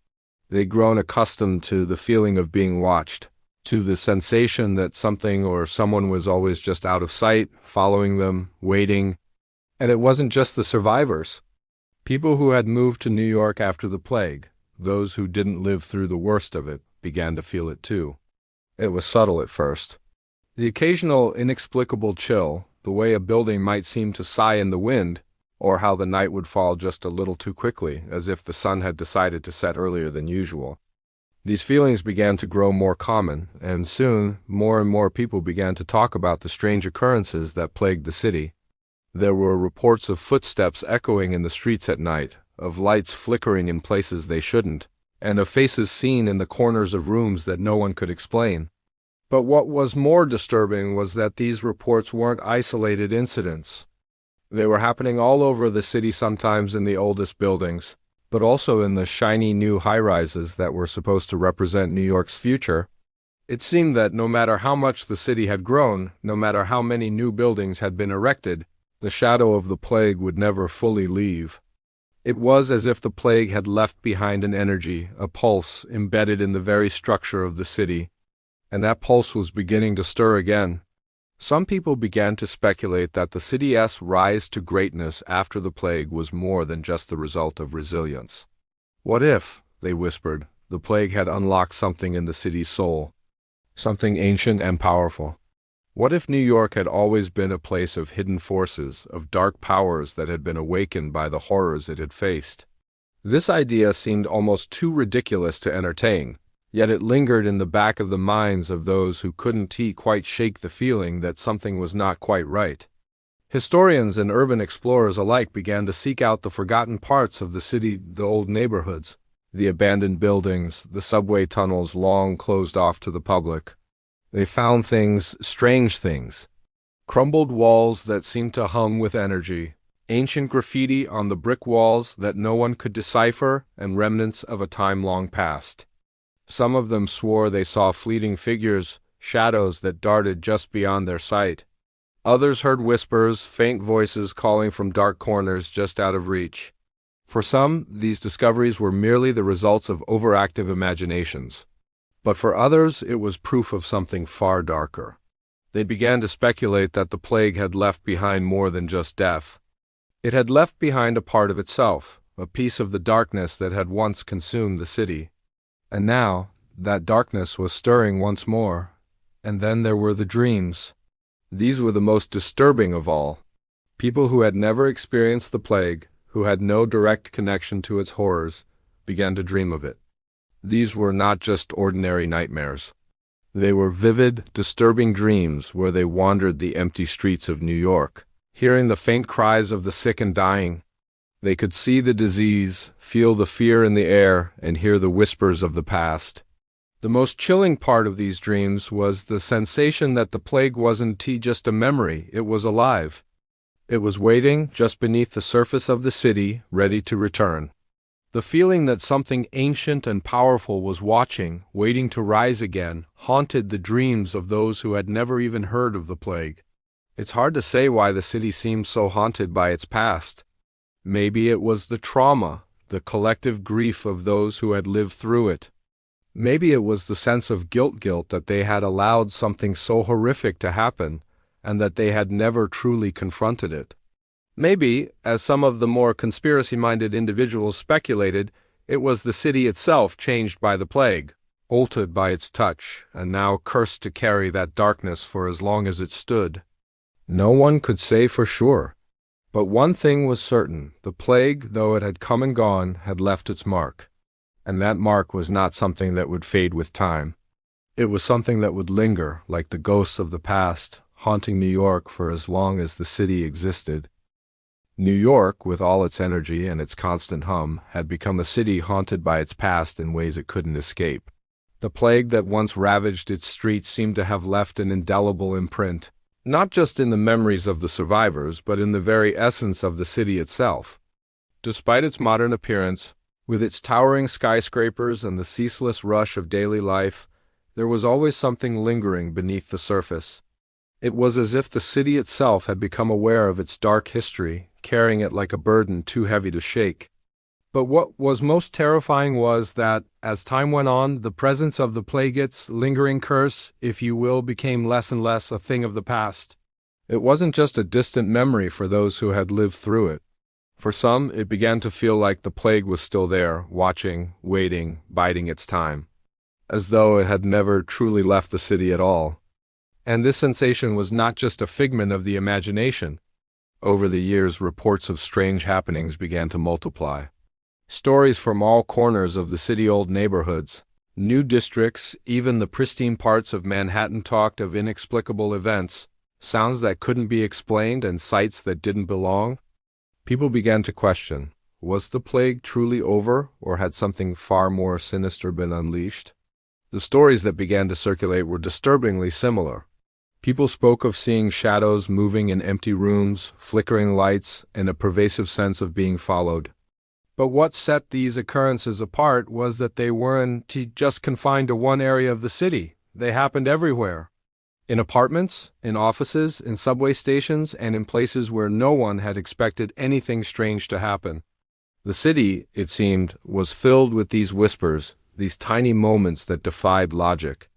[SPEAKER 1] They'd grown accustomed to the feeling of being watched, to the sensation that something or someone was always just out of sight, following them, waiting. And it wasn't just the survivors. People who had moved to New York after the plague, those who didn't live through the worst of it, began to feel it too. It was subtle at first. The occasional inexplicable chill, the way a building might seem to sigh in the wind, or how the night would fall just a little too quickly, as if the sun had decided to set earlier than usual. These feelings began to grow more common, and soon more and more people began to talk about the strange occurrences that plagued the city. There were reports of footsteps echoing in the streets at night, of lights flickering in places they shouldn't, and of faces seen in the corners of rooms that no one could explain. But what was more disturbing was that these reports weren't isolated incidents. They were happening all over the city, sometimes in the oldest buildings, but also in the shiny new high-rises that were supposed to represent New York's future. It seemed that no matter how much the city had grown, no matter how many new buildings had been erected, the shadow of the plague would never fully leave. It was as if the plague had left behind an energy, a pulse, embedded in the very structure of the city, and that pulse was beginning to stir again. Some people began to speculate that the city's rise to greatness after the plague was more than just the result of resilience. What if, they whispered, the plague had unlocked something in the city's soul, something ancient and powerful? What if New York had always been a place of hidden forces, of dark powers that had been awakened by the horrors it had faced? This idea seemed almost too ridiculous to entertain, yet it lingered in the back of the minds of those who couldn't quite shake the feeling that something was not quite right. Historians and urban explorers alike began to seek out the forgotten parts of the city, the old neighborhoods, the abandoned buildings, the subway tunnels long closed off to the public. They found things, strange things. Crumbled walls that seemed to hum with energy, ancient graffiti on the brick walls that no one could decipher, and remnants of a time long past. Some of them swore they saw fleeting figures, shadows that darted just beyond their sight. Others heard whispers, faint voices calling from dark corners just out of reach. For some, these discoveries were merely the results of overactive imaginations. But for others, it was proof of something far darker. They began to speculate that the plague had left behind more than just death. It had left behind a part of itself, a piece of the darkness that had once consumed the city. And now, that darkness was stirring once more. And then there were the dreams. These were the most disturbing of all. People who had never experienced the plague, who had no direct connection to its horrors, began to dream of it. These were not just ordinary nightmares. They were vivid, disturbing dreams where they wandered the empty streets of New York, hearing the faint cries of the sick and dying. They could see the disease, feel the fear in the air, and hear the whispers of the past. The most chilling part of these dreams was the sensation that the plague wasn't just a memory, it was alive. It was waiting just beneath the surface of the city, ready to return. The feeling that something ancient and powerful was watching, waiting to rise again, haunted the dreams of those who had never even heard of the plague. It's hard to say why the city seemed so haunted by its past. Maybe it was the trauma, the collective grief of those who had lived through it. Maybe it was the sense of guilt that they had allowed something so horrific to happen, and that they had never truly confronted it. Maybe, as some of the more conspiracy-minded individuals speculated, it was the city itself changed by the plague, altered by its touch, and now cursed to carry that darkness for as long as it stood. No one could say for sure. But one thing was certain, the plague, though it had come and gone, had left its mark. And that mark was not something that would fade with time. It was something that would linger, like the ghosts of the past, haunting New York for as long as the city existed. New York, with all its energy and its constant hum, had become a city haunted by its past in ways it couldn't escape. The plague that once ravaged its streets seemed to have left an indelible imprint, not just in the memories of the survivors, but in the very essence of the city itself. Despite its modern appearance, with its towering skyscrapers and the ceaseless rush of daily life, there was always something lingering beneath the surface. It was as if the city itself had become aware of its dark history, carrying it like a burden too heavy to shake. But what was most terrifying was that, as time went on, the presence of the plague, its lingering curse, if you will, became less and less a thing of the past. It wasn't just a distant memory for those who had lived through it. For some, it began to feel like the plague was still there, watching, waiting, biding its time, as though it had never truly left the city at all. And this sensation was not just a figment of the imagination. Over the years, reports of strange happenings began to multiply. Stories from all corners of the city-old neighborhoods, new districts, even the pristine parts of Manhattan talked of inexplicable events, sounds that couldn't be explained and sights that didn't belong. People began to question, was the plague truly over, or had something far more sinister been unleashed? The stories that began to circulate were disturbingly similar. People spoke of seeing shadows moving in empty rooms, flickering lights, and a pervasive sense of being followed. But what set these occurrences apart was that they weren't just confined to one area of the city. They happened everywhere. In apartments, in offices, in subway stations, and in places where no one had expected anything strange to happen. The city, it seemed, was filled with these whispers, these tiny moments that defied logic.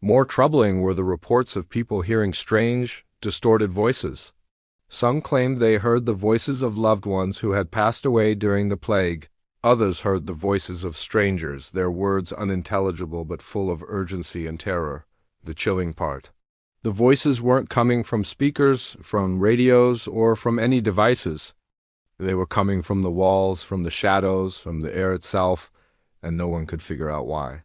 [SPEAKER 1] More troubling were the reports of people hearing strange, distorted voices. Some claimed they heard the voices of loved ones who had passed away during the plague. Others heard the voices of strangers, their words unintelligible but full of urgency and terror. The chilling part. The voices weren't coming from speakers, from radios, or from any devices. They were coming from the walls, from the shadows, from the air itself, and no one could figure out why.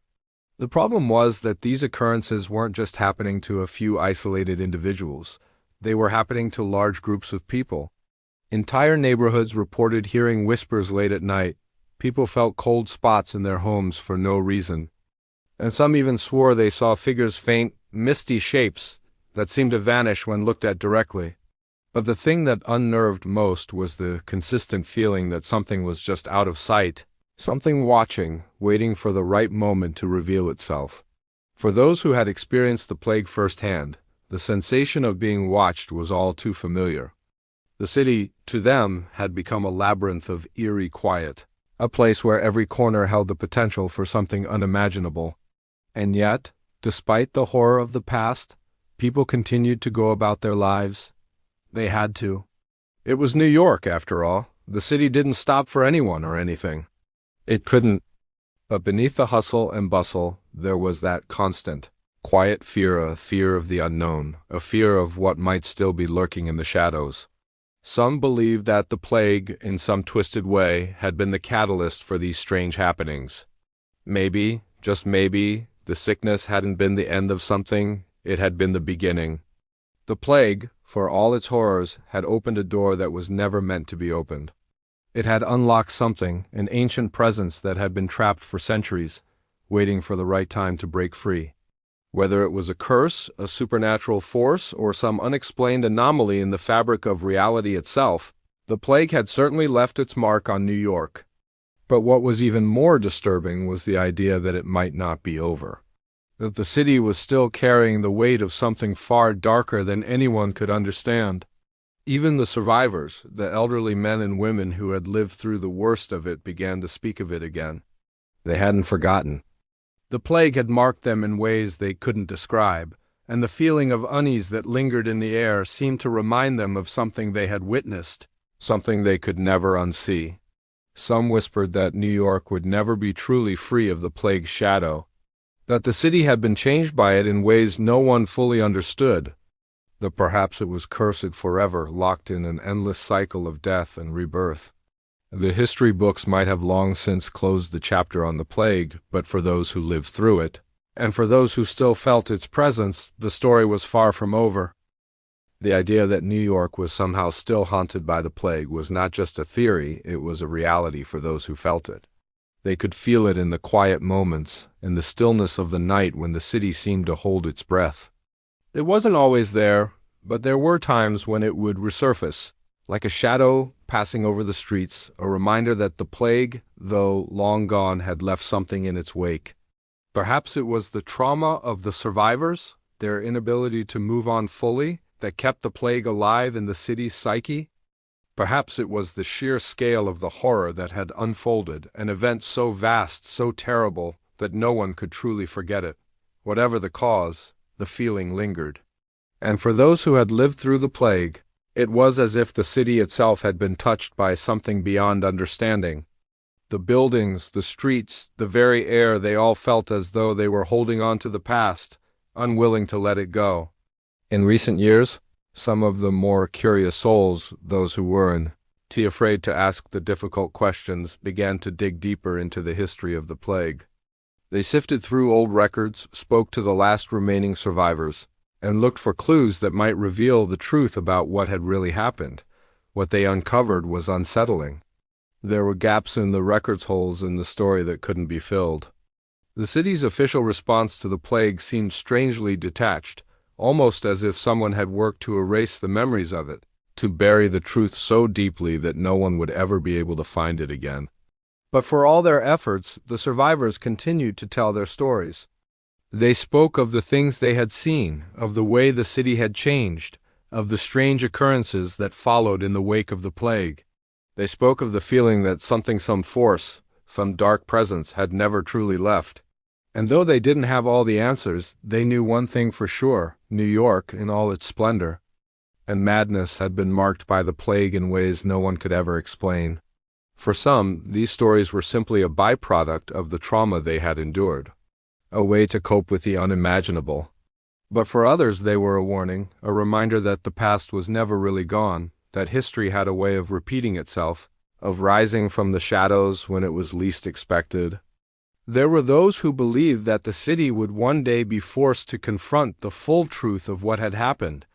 [SPEAKER 1] The problem was that these occurrences weren't just happening to a few isolated individuals. They were happening to large groups of people. Entire neighborhoods reported hearing whispers late at night. People felt cold spots in their homes for no reason. And some even swore they saw figures, faint, misty shapes that seemed to vanish when looked at directly. But the thing that unnerved most was the consistent feeling that something was just out of sight, something watching, waiting for the right moment to reveal itself. For those who had experienced the plague firsthand, the sensation of being watched was all too familiar. The city, to them, had become a labyrinth of eerie quiet, a place where every corner held the potential for something unimaginable. And yet, despite the horror of the past, people continued to go about their lives. They had to. It was New York, after all. The city didn't stop for anyone or anything. It couldn't. But beneath the hustle and bustle, there was that constant, quiet fear, a fear of the unknown, a fear of what might still be lurking in the shadows. Some believed that the plague, in some twisted way, had been the catalyst for these strange happenings. Maybe, just maybe, the sickness hadn't been the end of something, it had been the beginning. The plague, for all its horrors, had opened a door that was never meant to be opened. It had unlocked something, an ancient presence that had been trapped for centuries, waiting for the right time to break free. Whether it was a curse, a supernatural force, or some unexplained anomaly in the fabric of reality itself, the plague had certainly left its mark on New York. But what was even more disturbing was the idea that it might not be over. That the city was still carrying the weight of something far darker than anyone could understand. Even the survivors, the elderly men and women who had lived through the worst of it, began to speak of it again. They hadn't forgotten. The plague had marked them in ways they couldn't describe, and the feeling of unease that lingered in the air seemed to remind them of something they had witnessed, something they could never unsee. Some whispered that New York would never be truly free of the plague's shadow, that the city had been changed by it in ways no one fully understood, that perhaps it was cursed forever, locked in an endless cycle of death and rebirth. The history books might have long since closed the chapter on the plague, but for those who lived through it, and for those who still felt its presence, the story was far from over. The idea that New York was somehow still haunted by the plague was not just a theory, it was a reality for those who felt it. They could feel it in the quiet moments, in the stillness of the night when the city seemed to hold its breath. It wasn't always there, But there were times when it would resurface, like a shadow passing over the streets, a reminder that the plague, though long gone, had left something in its wake. Perhaps it was the trauma of the survivors, their inability to move on fully, that kept the plague alive in the city's psyche. Perhaps it was the sheer scale of the horror that had unfolded, an event so vast, so terrible, that no one could truly forget it. Whatever the cause, the feeling lingered. And for those who had lived through the plague, it was as if the city itself had been touched by something beyond understanding. The buildings, the streets, the very air, they all felt as though they were holding on to the past, unwilling to let it go. In recent years, some of the more curious souls, those who weren't too afraid to ask the difficult questions, began to dig deeper into the history of the plague. They sifted through old records, spoke to the last remaining survivors, and looked for clues that might reveal the truth about what had really happened. What they uncovered was unsettling. There were gaps in the records, holes in the story that couldn't be filled. The city's official response to the plague seemed strangely detached, almost as if someone had worked to erase the memories of it, to bury the truth so deeply that no one would ever be able to find it again. But for all their efforts, the survivors continued to tell their stories. They spoke of the things they had seen, of the way the city had changed, of the strange occurrences that followed in the wake of the plague. They spoke of the feeling that some force, some dark presence had never truly left. And though they didn't have all the answers, they knew one thing for sure: New York, in all its splendor and madness, had been marked by the plague in ways no one could ever explain. For some, these stories were simply a byproduct of the trauma they had endured, a way to cope with the unimaginable. But for others, they were a warning, a reminder that the past was never really gone, that history had a way of repeating itself, of rising from the shadows when it was least expected. There were those who believed that the city would one day be forced to confront the full truth of what had happened,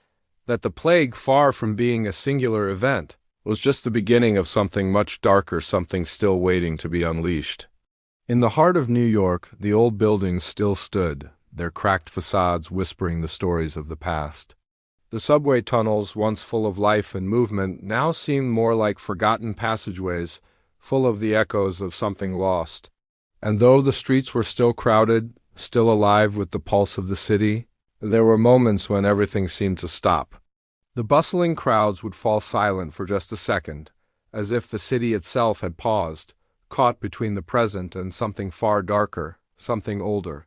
[SPEAKER 1] that the plague, far from being a singular event, was just the beginning of something much darker, something still waiting to be unleashed. In the heart of New York, the old buildings still stood, their cracked facades whispering the stories of the past. The subway tunnels, once full of life and movement, now seemed more like forgotten passageways, full of the echoes of something lost. And though the streets were still crowded, still alive with the pulse of the city, there were moments when everything seemed to stop. The bustling crowds would fall silent for just a second, as if the city itself had paused, caught between the present and something far darker, something older.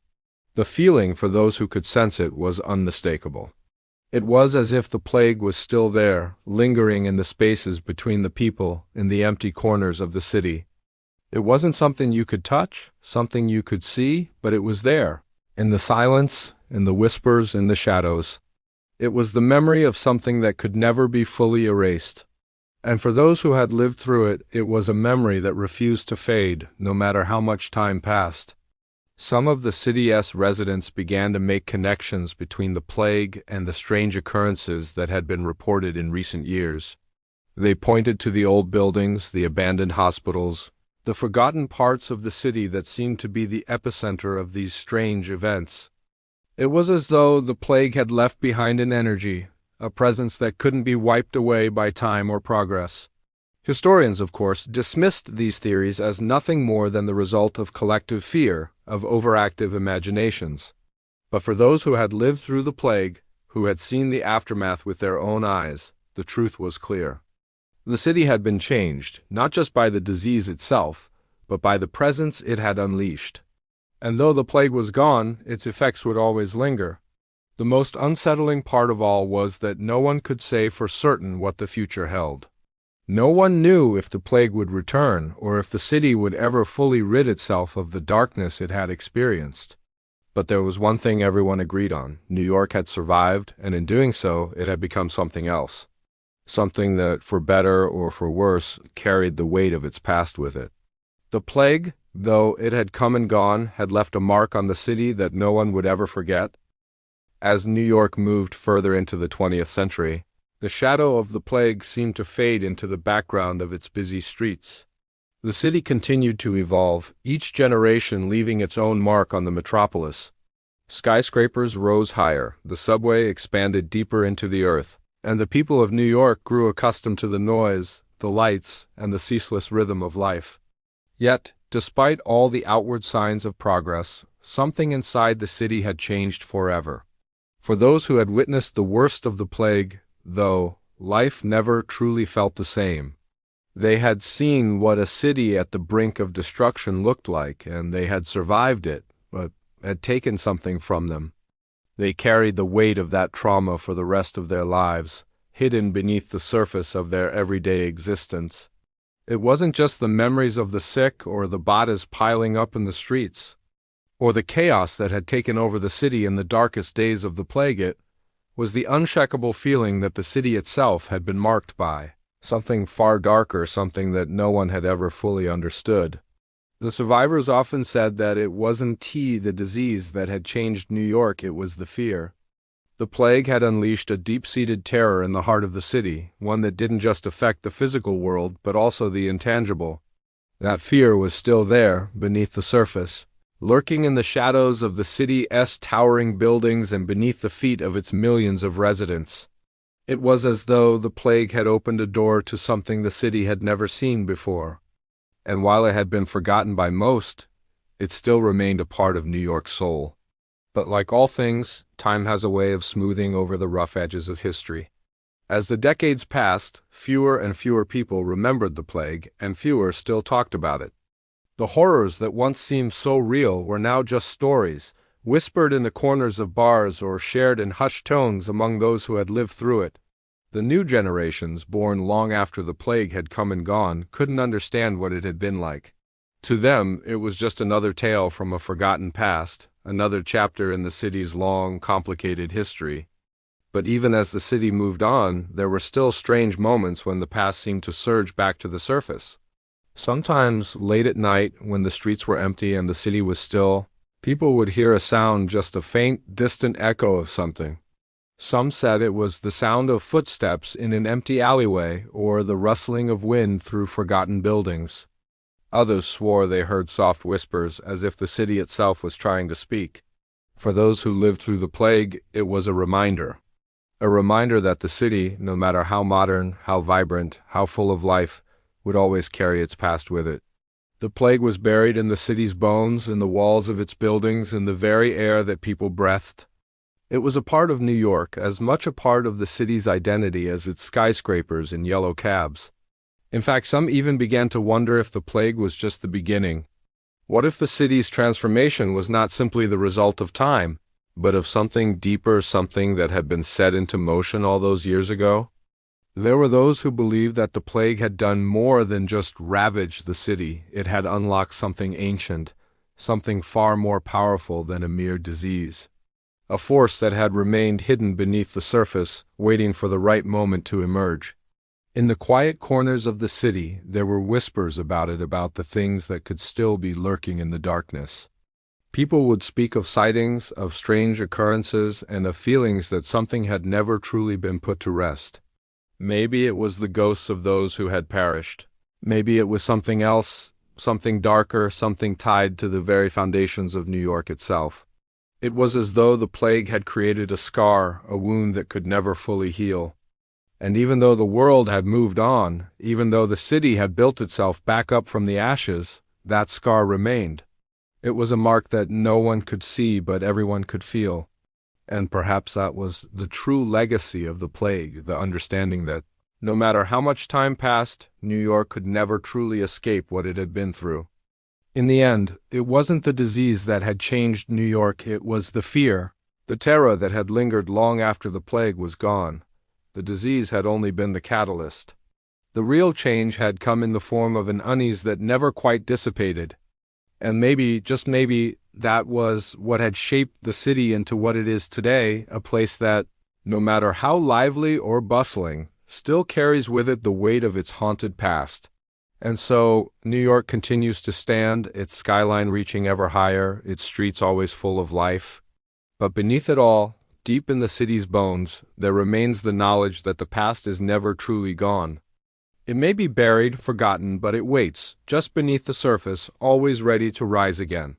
[SPEAKER 1] The feeling, for those who could sense it, was unmistakable. It was as if the plague was still there, lingering in the spaces between the people, in the empty corners of the city. It wasn't something you could touch, something you could see, but it was there, in the silence, in the whispers, in the shadows. It was the memory of something that could never be fully erased. And for those who had lived through it, it was a memory that refused to fade, no matter how much time passed. Some of the city's residents began to make connections between the plague and the strange occurrences that had been reported in recent years. They pointed to the old buildings, the abandoned hospitals, the forgotten parts of the city that seemed to be the epicenter of these strange events. It was as though the plague had left behind an energy, a presence that couldn't be wiped away by time or progress. Historians, of course, dismissed these theories as nothing more than the result of collective fear, of overactive imaginations. But for those who had lived through the plague, who had seen the aftermath with their own eyes, the truth was clear. The city had been changed, not just by the disease itself, but by the presence it had unleashed. And though the plague was gone, its effects would always linger. The most unsettling part of all was that no one could say for certain what the future held. No one knew if the plague would return, or if the city would ever fully rid itself of the darkness it had experienced. But there was one thing everyone agreed on: New York had survived, and in doing so, it had become something else. Something that, for better or for worse, carried the weight of its past with it. The plague, though it had come and gone, had left a mark on the city that no one would ever forget. As New York moved further into the 20th century, the shadow of the plague seemed to fade into the background of its busy streets. The city continued to evolve, each generation leaving its own mark on the metropolis. Skyscrapers rose higher, the subway expanded deeper into the earth, and the people of New York grew accustomed to the noise, the lights, and the ceaseless rhythm of life. Yet, despite all the outward signs of progress, something inside the city had changed forever. For those who had witnessed the worst of the plague, though, life never truly felt the same. They had seen what a city at the brink of destruction looked like, and they had survived it, but had taken something from them. They carried the weight of that trauma for the rest of their lives, hidden beneath the surface of their everyday existence. It wasn't just the memories of the sick or the bodies piling up in the streets, or the chaos that had taken over the city in the darkest days of the plague. It was the unshakable feeling that the city itself had been marked by something far darker, something that no one had ever fully understood. The survivors often said that it wasn't the disease that had changed New York, it was the fear. The plague had unleashed a deep-seated terror in the heart of the city, one that didn't just affect the physical world, but also the intangible. That fear was still there, beneath the surface, lurking in the shadows of the city's towering buildings and beneath the feet of its millions of residents. It was as though the plague had opened a door to something the city had never seen before. And while it had been forgotten by most, it still remained a part of New York's soul. But like all things, time has a way of smoothing over the rough edges of history. As the decades passed, fewer and fewer people remembered the plague, and fewer still talked about it. The horrors that once seemed so real were now just stories, whispered in the corners of bars or shared in hushed tones among those who had lived through it. The new generations, born long after the plague had come and gone, couldn't understand what it had been like. To them, it was just another tale from a forgotten past, another chapter in the city's long, complicated history. But even as the city moved on, there were still strange moments when the past seemed to surge back to the surface. Sometimes, late at night, when the streets were empty and the city was still, people would hear a sound, just a faint, distant echo of something. Some said it was the sound of footsteps in an empty alleyway or the rustling of wind through forgotten buildings. Others swore they heard soft whispers, as if the city itself was trying to speak. For those who lived through the plague, it was a reminder that the city, no matter how modern, how vibrant, how full of life, would always carry its past with it. The plague was buried in the city's bones, in the walls of its buildings, in the very air that people breathed. It was a part of New York, as much a part of the city's identity as its skyscrapers and yellow cabs. In fact, some even began to wonder if the plague was just the beginning. What if the city's transformation was not simply the result of time, but of something deeper, something that had been set into motion all those years ago? There were those who believed that the plague had done more than just ravage the city. It had unlocked something ancient, something far more powerful than a mere disease. A force that had remained hidden beneath the surface, waiting for the right moment to emerge. In the quiet corners of the city, there were whispers about it, about the things that could still be lurking in the darkness. People would speak of sightings, of strange occurrences, and of feelings that something had never truly been put to rest. Maybe it was the ghosts of those who had perished. Maybe it was something else, something darker, something tied to the very foundations of New York itself. It was as though the plague had created a scar, a wound that could never fully heal. And even though the world had moved on, even though the city had built itself back up from the ashes, that scar remained. It was a mark that no one could see but everyone could feel. And perhaps that was the true legacy of the plague, the understanding that, no matter how much time passed, New York could never truly escape what it had been through. In the end, it wasn't the disease that had changed New York, it was the fear, the terror that had lingered long after the plague was gone. The disease had only been the catalyst. The real change had come in the form of an unease that never quite dissipated. And maybe, just maybe, that was what had shaped the city into what it is today, a place that, no matter how lively or bustling, still carries with it the weight of its haunted past. And so, New York continues to stand, its skyline reaching ever higher, its streets always full of life. But beneath it all, deep in the city's bones, there remains the knowledge that the past is never truly gone. It may be buried, forgotten, but it waits, just beneath the surface, always ready to rise again.